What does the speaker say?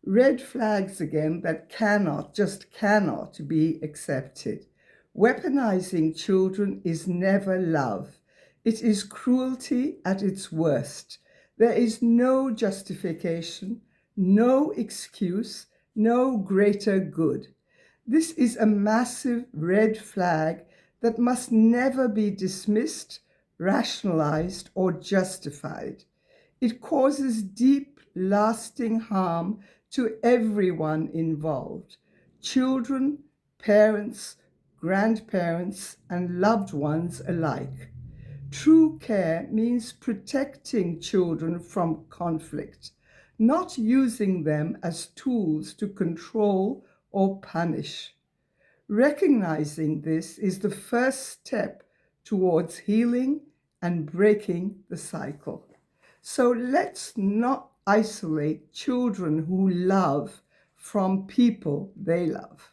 Red flags again that just cannot be accepted. Weaponizing children is never love. It is cruelty at its worst. There is no justification, no excuse, no greater good. This is a massive red flag that must never be dismissed, rationalized, or justified. It causes deep, lasting harm to everyone involved: children, parents, grandparents, and loved ones alike. True care means protecting children from conflict, not using them as tools to control or punish. Recognizing this is the first step towards healing and breaking the cycle. So let's not isolate children who love from people they love.